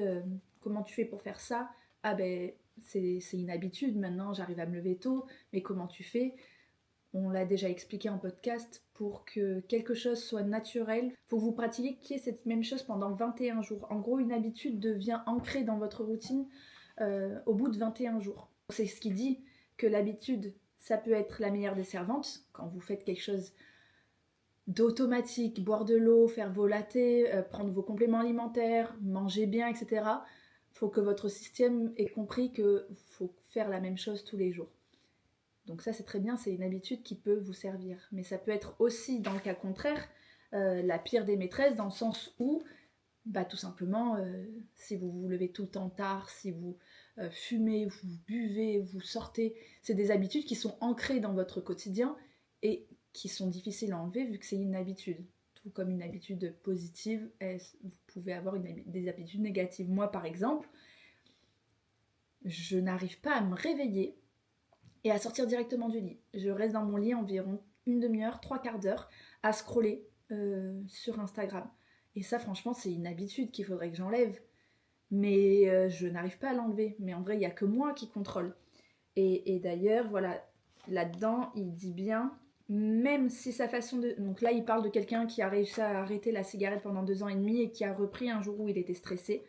comment tu fais pour faire ça. Ah ben c'est une habitude, maintenant j'arrive à me lever tôt, mais comment tu fais? On l'a déjà expliqué en podcast, pour que quelque chose soit naturel, il faut que vous pratiquiez cette même chose pendant 21 jours. En gros, une habitude devient ancrée dans votre routine au bout de 21 jours. C'est ce qui dit que l'habitude, ça peut être la meilleure des servantes, quand vous faites quelque chose d'automatique, boire de l'eau, faire vos lattés, prendre vos compléments alimentaires, manger bien, etc. Il faut que votre système ait compris qu'il faut faire la même chose tous les jours. Donc ça c'est très bien, c'est une habitude qui peut vous servir. Mais ça peut être aussi, dans le cas contraire, la pire des maîtresses, dans le sens où, bah, tout simplement, si vous vous levez tout le temps tard, si vous fumez, vous buvez, vous sortez, c'est des habitudes qui sont ancrées dans votre quotidien et qui sont difficiles à enlever vu que c'est une habitude. Tout comme une habitude positive, vous pouvez avoir des habitudes négatives. Moi par exemple, je n'arrive pas à me réveiller et à sortir directement du lit. Je reste dans mon lit environ une demi-heure, 3/4 d'heure à scroller sur Instagram. Et ça, franchement, c'est une habitude qu'il faudrait que j'enlève. Mais je n'arrive pas à l'enlever. Mais en vrai, il n'y a que moi qui contrôle. Et d'ailleurs, voilà, là-dedans, il dit bien, même si sa façon de... Donc là, il parle de quelqu'un qui a réussi à arrêter la cigarette pendant 2 ans et demi et qui a repris un jour où il était stressé.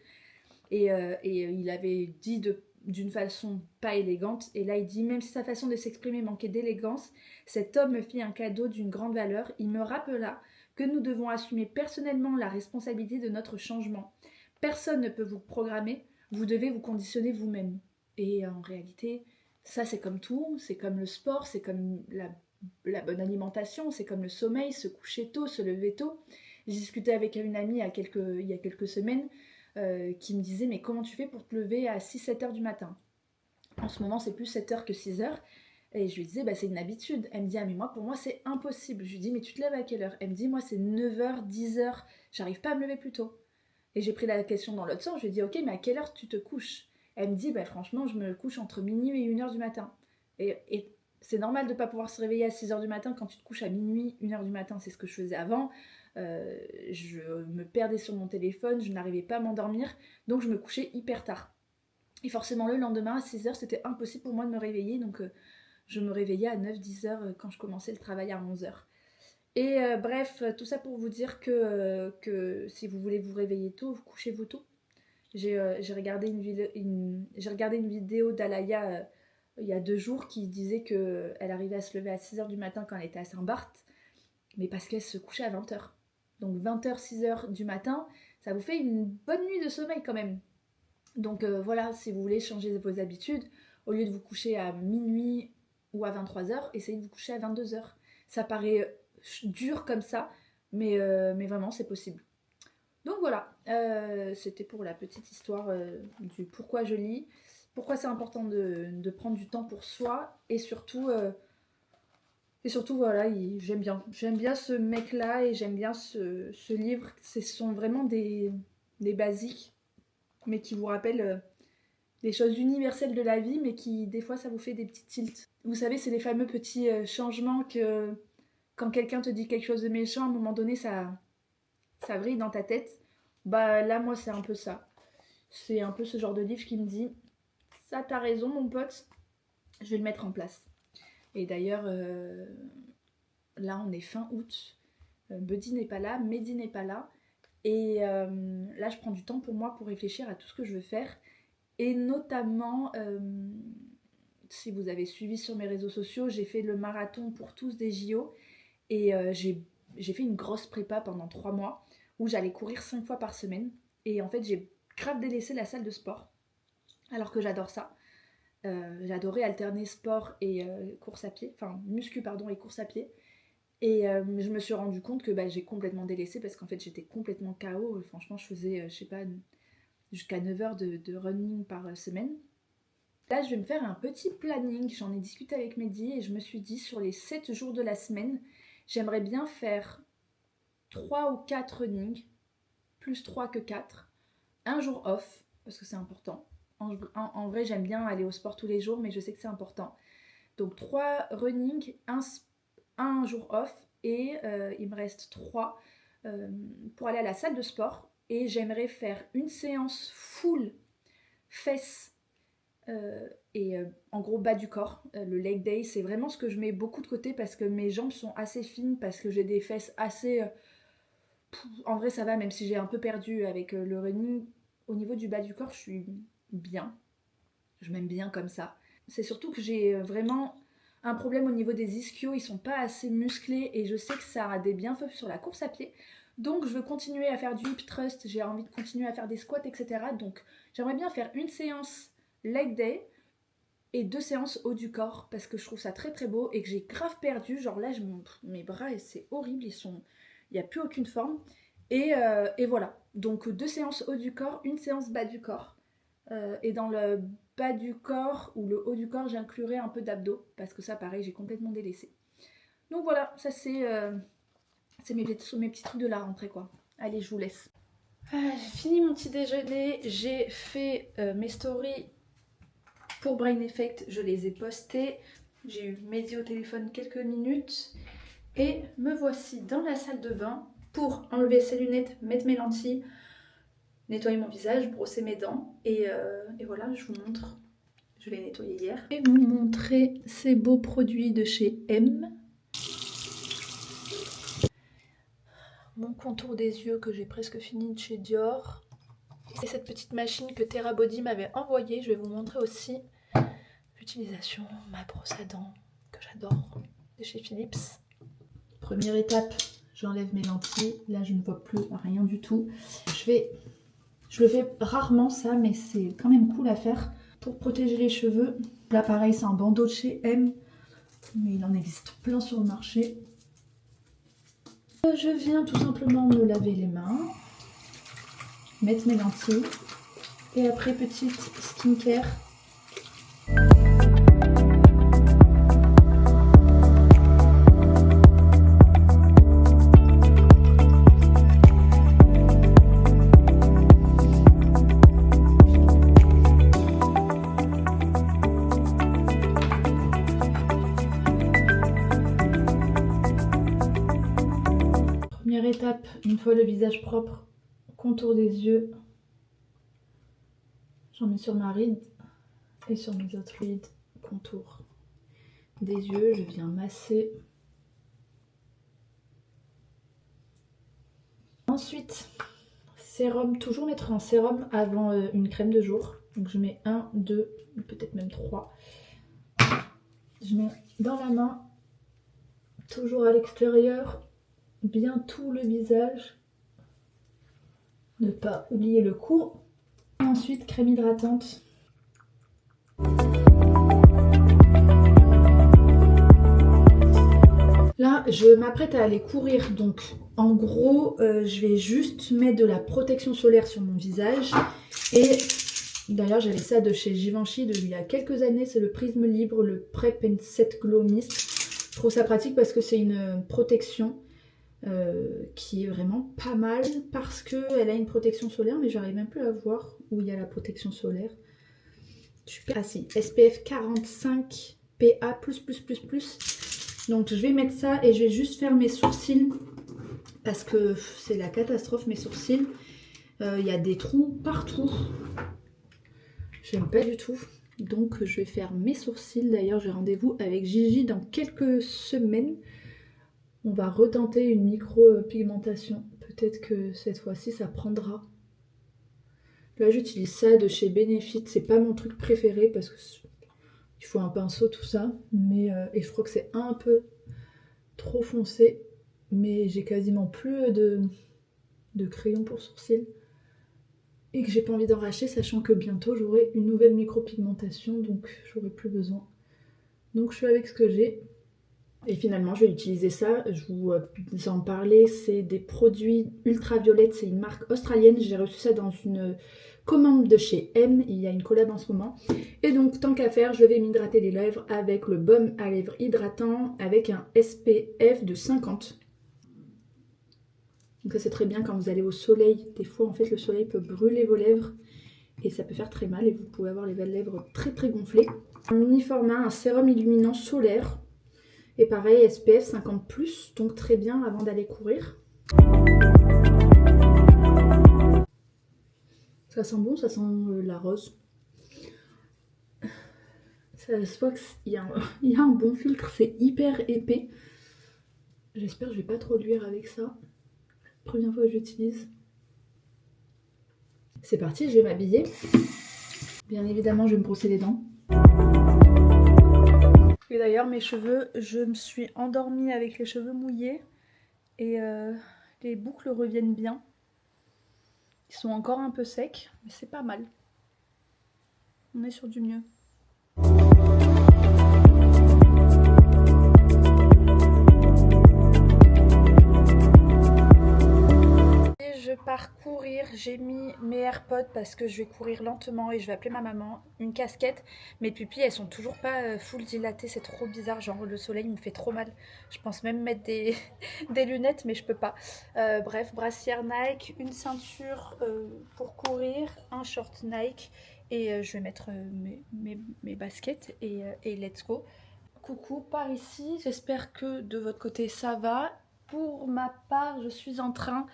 Et il avait dit d'une façon pas élégante, et là il dit même si sa façon de s'exprimer manquait d'élégance, cet homme me fit un cadeau d'une grande valeur, il me rappela que nous devons assumer personnellement la responsabilité de notre changement. Personne ne peut vous programmer, vous devez vous conditionner vous-même. Et en réalité, ça c'est comme tout, c'est comme le sport, c'est comme la bonne alimentation, c'est comme le sommeil, se coucher tôt, se lever tôt. J'ai discuté avec une amie il y a quelques semaines, qui me disait mais comment tu fais pour te lever à 6-7 heures du matin? En ce moment c'est plus 7 heures que 6 heures. Et je lui disais bah c'est une habitude. Elle me dit ah mais moi pour moi c'est impossible. Je lui dis mais tu te lèves à quelle heure? Elle me dit moi c'est 9 heures, 10 heures, j'arrive pas à me lever plus tôt. Et j'ai pris la question dans l'autre sens, je lui ai dit ok mais à quelle heure tu te couches? Elle me dit bah franchement je me couche entre minuit et 1 heure du matin. Et c'est normal de ne pas pouvoir se réveiller à 6 heures du matin quand tu te couches à minuit, 1 heure du matin, c'est ce que je faisais avant. Je me perdais sur mon téléphone, je n'arrivais pas à m'endormir, donc je me couchais hyper tard. Et forcément le lendemain à 6 heures, c'était impossible pour moi de me réveiller, donc je me réveillais à 9-10 heures quand je commençais le travail à 11 heures. Et bref, tout ça pour vous dire que si vous voulez vous réveiller tôt, vous couchez-vous tôt. J'ai regardé une vidéo d'Alaya il y a 2 jours qui disait qu'elle arrivait à se lever à 6 heures du matin quand elle était à Saint-Barth, mais parce qu'elle se couchait à 20 heures. Donc 20 heures, 6 heures du matin, ça vous fait une bonne nuit de sommeil quand même. Donc voilà, si vous voulez changer vos habitudes, au lieu de vous coucher à minuit ou à 23 heures, essayez de vous coucher à 22 heures. Ça paraît dur comme ça, mais vraiment c'est possible. Donc voilà, c'était pour la petite histoire du pourquoi je lis, pourquoi c'est important de prendre du temps pour soi, et surtout voilà, j'aime bien ce mec-là et j'aime bien ce livre. Ce sont vraiment des basiques, mais qui vous rappellent des choses universelles de la vie, mais qui des fois ça vous fait des petits tilts. Vous savez, c'est les fameux petits changements que quand quelqu'un te dit quelque chose de méchant, à un moment donné, ça vrille dans ta tête. Bah là, moi, c'est un peu ça. C'est un peu ce genre de livre qui me dit ça, t'as raison, mon pote, je vais le mettre en place. Et d'ailleurs, là, on est fin août. Buddy n'est pas là, Mehdi n'est pas là. Et là, je prends du temps pour moi pour réfléchir à tout ce que je veux faire. Et notamment, si vous avez suivi sur mes réseaux sociaux, j'ai fait le marathon pour tous des JO. Et j'ai fait une grosse prépa pendant 3 mois où j'allais courir 5 fois par semaine. Et en fait, j'ai grave délaissé la salle de sport. alors que j'adore ça. J'adorais alterner sport et course à pied, enfin muscu pardon et course à pied. Et je me suis rendu compte que j'ai complètement délaissé parce qu'en fait j'étais complètement KO. Franchement je faisais, je sais pas, jusqu'à 9 heures de running par semaine. Là je vais me faire un petit planning, j'en ai discuté avec Mehdi et je me suis dit sur les 7 jours de la semaine, j'aimerais bien faire 3 ou 4 running, plus 3 que 4, un jour off, parce que c'est important. En vrai j'aime bien aller au sport tous les jours, mais je sais que c'est important. Donc 3 running, un jour off, et il me reste 3 pour aller à la salle de sport. Et j'aimerais faire une séance full fesses et en gros bas du corps. Le leg day, c'est vraiment ce que je mets beaucoup de côté parce que mes jambes sont assez fines, parce que j'ai des fesses assez... en vrai ça va, même si j'ai un peu perdu avec le running. Au niveau du bas du corps, je suis bien. Je m'aime bien comme ça. C'est surtout que j'ai vraiment un problème au niveau des ischios, ils sont pas assez musclés et je sais que ça a des bienfaits sur la course à pied. Donc je veux continuer à faire du hip thrust, j'ai envie de continuer à faire des squats, etc. Donc j'aimerais bien faire une séance leg day et 2 séances haut du corps parce que je trouve ça très très beau et que j'ai grave perdu. Genre là, mes bras, c'est horrible, il n'y a plus aucune forme. Et voilà, donc 2 séances haut du corps, une séance bas du corps. Et dans le bas du corps ou le haut du corps, j'inclurai un peu d'abdos parce que ça, pareil, j'ai complètement délaissé. Donc voilà, ça c'est mes petits trucs de la rentrée quoi. Allez, je vous laisse. J'ai fini mon petit déjeuner, j'ai fait mes stories pour Brain Effect, je les ai postées. J'ai eu Mehdi au téléphone quelques minutes et me voici dans la salle de bain pour enlever ses lunettes, mettre mes lentilles, nettoyer mon visage, brosser mes dents et voilà, je vous montre. Je l'ai nettoyé hier. Et vous montrer ces beaux produits de chez M. Mon contour des yeux que j'ai presque fini de chez Dior. Et cette petite machine que Terra Body m'avait envoyée. Je vais vous montrer aussi l'utilisation, ma brosse à dents que j'adore. C'est chez Philips. Première étape, j'enlève mes lentilles. Là, je ne vois plus rien du tout. Je le fais rarement ça, mais c'est quand même cool à faire pour protéger les cheveux. Là, pareil, c'est un bandeau de chez M, mais il en existe plein sur le marché. Je viens tout simplement me laver les mains, mettre mes lentilles, et après, petite skincare. Première étape, une fois le visage propre, contour des yeux. J'en mets sur ma ride et sur mes autres rides, contour des yeux. Je viens masser. Ensuite, sérum, toujours mettre un sérum avant une crème de jour. Donc je mets 1, 2, peut-être même 3. Je mets dans la main, toujours à l'extérieur, bien tout le visage. Ne pas oublier le cou. Et ensuite, crème hydratante. Là, je m'apprête à aller courir, donc en gros, je vais juste mettre de la protection solaire sur mon visage. Et d'ailleurs, j'avais ça de chez Givenchy il y a quelques années, c'est le Prisme Libre, le Prep and Set Glow Mist. Je trouve ça pratique parce que c'est une protection qui est vraiment pas mal parce qu'elle a une protection solaire, mais j'arrive même plus à voir où il y a la protection solaire. Super. Ah si, SPF 45 PA++++. Donc je vais mettre ça et je vais juste faire mes sourcils parce que c'est la catastrophe mes sourcils. Il y a des trous partout. J'aime pas du tout. Donc je vais faire mes sourcils. D'ailleurs j'ai rendez-vous avec Gigi dans quelques semaines. On va retenter une micro-pigmentation. Peut-être que cette fois-ci ça prendra. Là j'utilise ça de chez Benefit. C'est pas mon truc préféré parce que il faut un pinceau tout ça. Mais et je crois que c'est un peu trop foncé. Mais j'ai quasiment plus de crayon pour sourcils. et que j'ai pas envie d'en racheter, sachant que bientôt j'aurai une nouvelle micropigmentation, donc j'aurai plus besoin. Donc je suis avec ce que j'ai. Et finalement, je vais utiliser ça, je vous en parlais, c'est des produits ultraviolettes, c'est une marque australienne, j'ai reçu ça dans une commande de chez M, il y a une collab en ce moment. Et donc, tant qu'à faire, je vais m'hydrater les lèvres avec le baume à lèvres hydratant avec un SPF de 50. Donc ça c'est très bien quand vous allez au soleil, des fois en fait le soleil peut brûler vos lèvres et ça peut faire très mal et vous pouvez avoir les lèvres très très gonflées. Un mini format, un sérum illuminant solaire. Et pareil, SPF 50+, donc très bien avant d'aller courir. Ça sent bon, ça sent la rose. Ça se voit qu'il y a un bon filtre, c'est hyper épais. J'espère que je vais pas trop luire avec ça. Première fois que j'utilise. C'est parti, je vais m'habiller. Bien évidemment, je vais me brosser les dents. Et d'ailleurs, mes cheveux, je me suis endormie avec les cheveux mouillés et les boucles reviennent bien. Ils sont encore un peu secs, mais c'est pas mal. On est sur du mieux. Je pars courir, j'ai mis mes AirPods parce que je vais courir lentement et je vais appeler ma maman, une casquette. Mes pupilles elles sont toujours pas full dilatées, c'est trop bizarre, genre le soleil me fait trop mal. Je pense même mettre des, des lunettes mais je peux pas. Bref, brassière Nike, une ceinture pour courir, un short Nike et je vais mettre mes baskets et let's go. Coucou, par ici, j'espère que de votre côté ça va. Pour ma part, je suis en train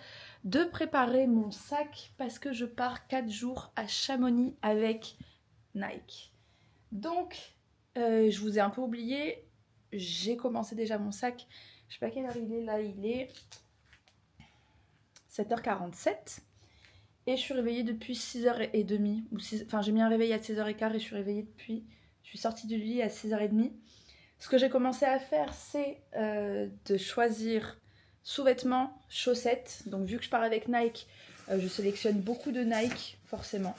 de préparer mon sac parce que je pars 4 jours à Chamonix avec Nike. Donc, je vous ai un peu oublié, j'ai commencé déjà mon sac. Je sais pas quelle heure il est, là il est 7h47 et je suis réveillée depuis 6h30. Enfin, j'ai mis un réveil à 6h15 et je suis réveillée depuis, je suis sortie du lit à 6h30. Ce que j'ai commencé à faire, c'est de choisir sous-vêtements, chaussettes. Donc vu que je pars avec Nike, je sélectionne beaucoup de Nike, forcément.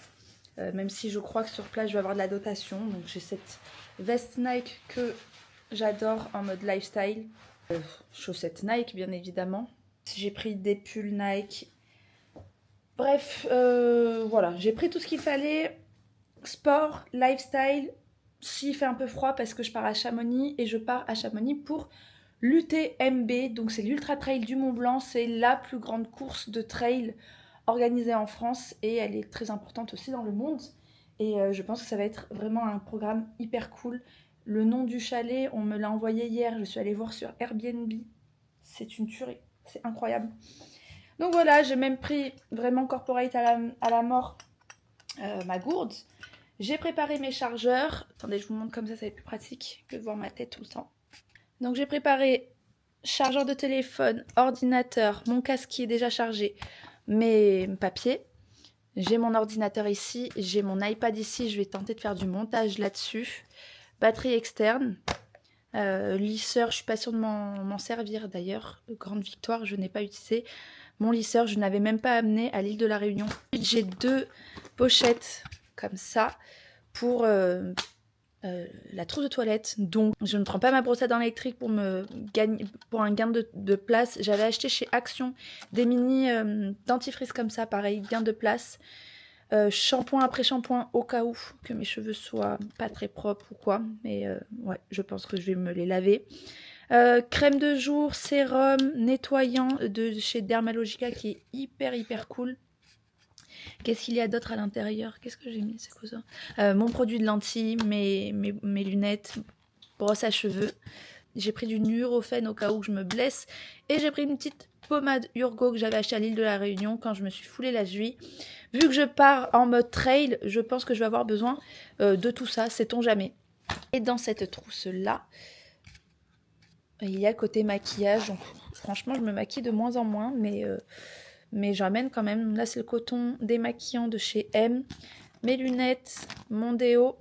Même si je crois que sur place, je vais avoir de la dotation. Donc j'ai cette veste Nike que j'adore en mode lifestyle. Chaussettes Nike, bien évidemment. J'ai pris des pulls Nike. Bref, voilà. J'ai pris tout ce qu'il fallait. Sport, lifestyle. S'il fait un peu froid parce que je pars à Chamonix et je pars à Chamonix pour l'UTMB, donc c'est l'Ultra Trail du Mont Blanc, c'est la plus grande course de trail organisée en France et elle est très importante aussi dans le monde et je pense que ça va être vraiment un programme hyper cool. Le nom du chalet, on me l'a envoyé hier, je suis allée voir sur Airbnb, c'est une tuerie, c'est incroyable. Donc voilà, j'ai même pris vraiment corporate à la mort ma gourde. J'ai préparé mes chargeurs. Attendez, je vous montre comme ça va être plus pratique que de voir ma tête tout le temps. Donc j'ai préparé chargeur de téléphone, ordinateur, mon casque qui est déjà chargé, mes papiers. J'ai mon ordinateur ici, j'ai mon iPad ici, je vais tenter de faire du montage là-dessus. Batterie externe. Lisseur, je suis pas sûre de m'en servir d'ailleurs. Grande victoire, je n'ai pas utilisé. Mon lisseur, je n'avais même pas amené à l'île de la Réunion. J'ai 2 pochettes comme ça pour la trousse de toilette. Donc je ne prends pas ma brosse à dents électrique pour un gain de place. J'avais acheté chez Action des mini dentifrices comme ça, pareil, gain de place. Shampoing après shampoing au cas où que mes cheveux soient pas très propres ou quoi, mais ouais, je pense que je vais me les laver. Crème de jour, sérum nettoyant de chez Dermalogica qui est hyper cool. Qu'est-ce qu'il y a d'autre à l'intérieur? Qu'est-ce que j'ai mis? C'est quoi ça? Mon produit de lentilles, mes lunettes, brosse à cheveux. J'ai pris du Nurofen au cas où je me blesse. Et j'ai pris une petite pommade Urgo que j'avais achetée à l'île de la Réunion quand je me suis foulé la cheville. Vu que je pars en mode trail, je pense que je vais avoir besoin de tout ça, sait-on jamais. Et dans cette trousse-là, il y a côté maquillage. Donc, franchement, je me maquille de moins en moins, mais j'amène quand même. Là, c'est le coton démaquillant de chez M. Mes lunettes, mon déo,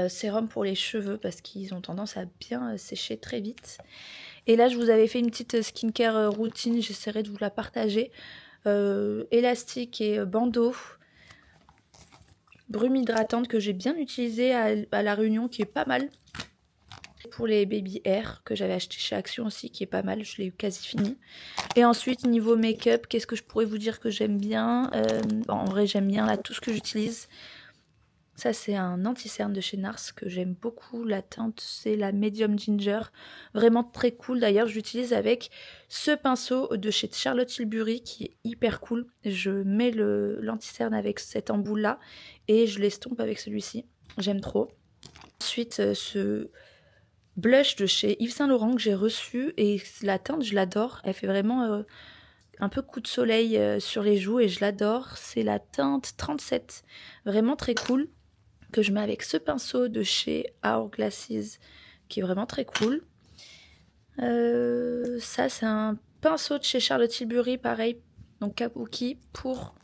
sérum pour les cheveux parce qu'ils ont tendance à bien sécher très vite. Et là, je vous avais fait une petite skincare routine. J'essaierai de vous la partager. élastique et bandeau. Brume hydratante que j'ai bien utilisée à la Réunion, qui est pas mal. Pour les baby hair que j'avais acheté chez Action aussi, qui est pas mal, je l'ai quasi fini. Et ensuite niveau make-up, qu'est-ce que je pourrais vous dire que j'aime bien, en vrai j'aime bien là tout ce que j'utilise. Ça c'est un anti-cerne de chez Nars que j'aime beaucoup, la teinte c'est la Medium Ginger, vraiment très cool. D'ailleurs je l'utilise avec ce pinceau de chez Charlotte Tilbury qui est hyper cool. Je mets l'anti-cerne avec cet embout là et je l'estompe avec celui-ci, j'aime trop. Ensuite ce blush de chez Yves Saint Laurent que j'ai reçu et la teinte je l'adore, elle fait vraiment un peu coup de soleil sur les joues et je l'adore. C'est la teinte 37, vraiment très cool, que je mets avec ce pinceau de chez Hourglasses qui est vraiment très cool. Ça c'est un pinceau de chez Charlotte Tilbury, pareil, donc Kabuki, pour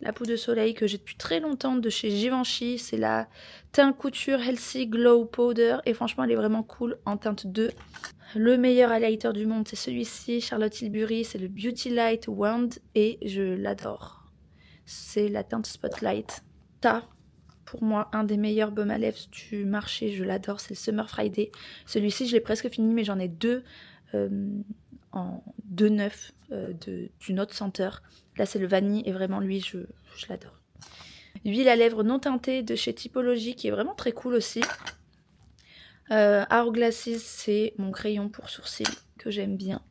la poudre de soleil que j'ai depuis très longtemps de chez Givenchy. C'est la teint couture Healthy Glow Powder et franchement elle est vraiment cool en teinte 2. Le meilleur highlighter du monde c'est celui-ci, Charlotte Tilbury, c'est le Beauty Light Wand et je l'adore. C'est la teinte Spotlight. Ça, pour moi, un des meilleurs baumes à lèvres du marché, je l'adore, c'est le Summer Friday. Celui-ci je l'ai presque fini mais j'en ai deux en deux neufs d'une autre senteur. Là c'est le vanille et vraiment lui je l'adore. Huile à lèvres non teintée de chez Typologie qui est vraiment très cool aussi. Hourglasses c'est mon crayon pour sourcils que j'aime bien.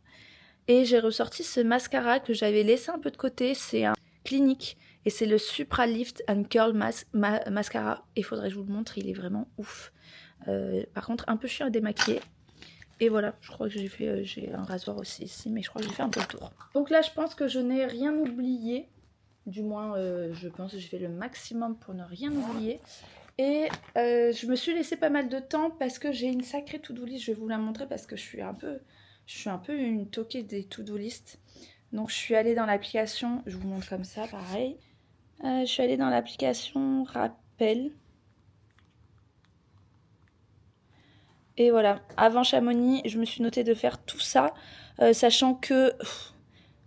Et j'ai ressorti ce mascara que j'avais laissé un peu de côté, c'est un Clinique et c'est le Supra Lift and Curl Mascara. Il faudrait que je vous le montre, il est vraiment ouf. Par contre un peu chiant à démaquiller. Et voilà, je crois que j'ai un rasoir aussi ici, mais je crois que j'ai fait un peu le tour. Donc là, je pense que je n'ai rien oublié. Du moins, je pense que j'ai fait le maximum pour ne rien oublier. Et je me suis laissé pas mal de temps parce que j'ai une sacrée to-do list. Je vais vous la montrer parce que je suis un peu une toquée des to-do list. Donc je suis allée dans l'application, je vous montre comme ça, pareil. Je suis allée dans l'application Rappel. Et voilà, avant Chamonix, je me suis notée de faire tout ça, sachant que,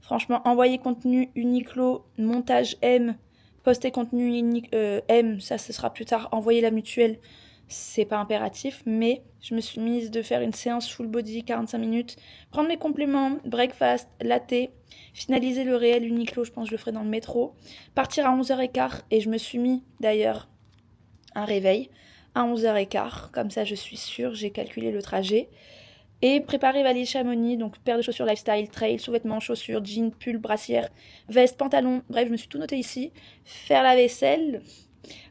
franchement, envoyer contenu Uniqlo, montage M, poster contenu M, ça ce sera plus tard, envoyer la mutuelle, c'est pas impératif, mais je me suis mise de faire une séance full body, 45 minutes, prendre mes compléments, breakfast, latte, finaliser le réel Uniqlo, je pense que je le ferai dans le métro, partir à 11h15, et je me suis mis d'ailleurs un réveil à 11h15, comme ça je suis sûre, j'ai calculé le trajet. Et préparer valise Chamonix, donc paire de chaussures lifestyle, trail, sous-vêtements, chaussures, jeans, pull, brassière, veste, pantalon, bref je me suis tout noté ici. Faire la vaisselle,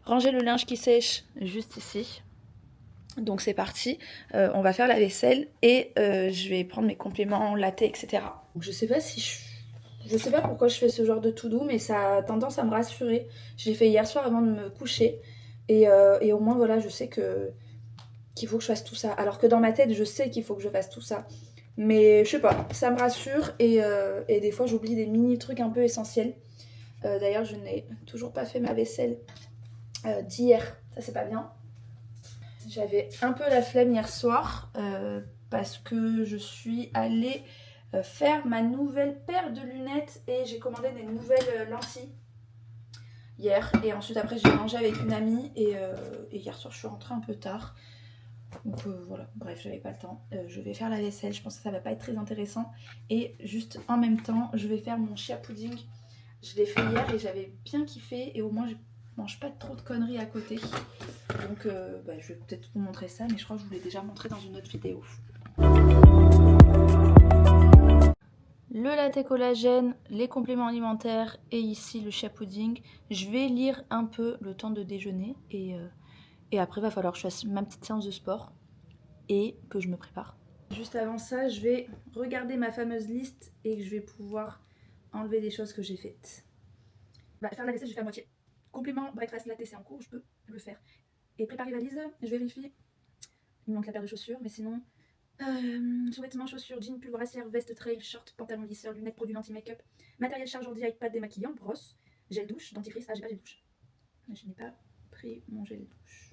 ranger le linge qui sèche juste ici. Donc c'est parti, on va faire la vaisselle et je vais prendre mes compléments, latte, etc. Donc je sais pas si je sais pas pourquoi je fais ce genre de tout doux, mais ça a tendance à me rassurer. Je l'ai fait hier soir avant de me coucher. Et au moins, voilà, je sais qu'il faut que je fasse tout ça. Alors que dans ma tête, je sais qu'il faut que je fasse tout ça. Mais je sais pas, ça me rassure. Et des fois, j'oublie des mini trucs un peu essentiels. D'ailleurs, je n'ai toujours pas fait ma vaisselle d'hier. Ça, c'est pas bien. J'avais un peu la flemme hier soir parce que je suis allée faire ma nouvelle paire de lunettes et j'ai commandé des nouvelles lentilles hier. Et ensuite après j'ai mangé avec une amie et hier soir je suis rentrée un peu tard. Donc voilà, bref, j'avais pas le temps. Je vais faire la vaisselle, je pense que ça va pas être très intéressant. Et juste en même temps, je vais faire mon chia pudding. Je l'ai fait hier et j'avais bien kiffé et au moins je mange pas trop de conneries à côté. Donc je vais peut-être vous montrer ça, mais je crois que je vous l'ai déjà montré dans une autre vidéo. Le latte collagène, les compléments alimentaires et ici le chia pudding. Je vais lire un peu le temps de déjeuner et après il va falloir que je fasse ma petite séance de sport et que je me prépare. Juste avant ça, je vais regarder ma fameuse liste et que je vais pouvoir enlever des choses que j'ai faites. Faire la vaisselle, je vais faire moitié. Complément, breakfast, latte, c'est en cours, je peux le faire. Et préparer valise, je vérifie. Il me manque la paire de chaussures, mais sinon... sous-vêtements, chaussures, jeans, pull, brassière, veste, trail, short, pantalon lisseur, lunettes, produits anti-make-up, matériel charge ordi, iPad démaquillant, brosse, gel douche, dentifrice. Ah, j'ai pas gel douche. Je n'ai pas pris mon gel douche.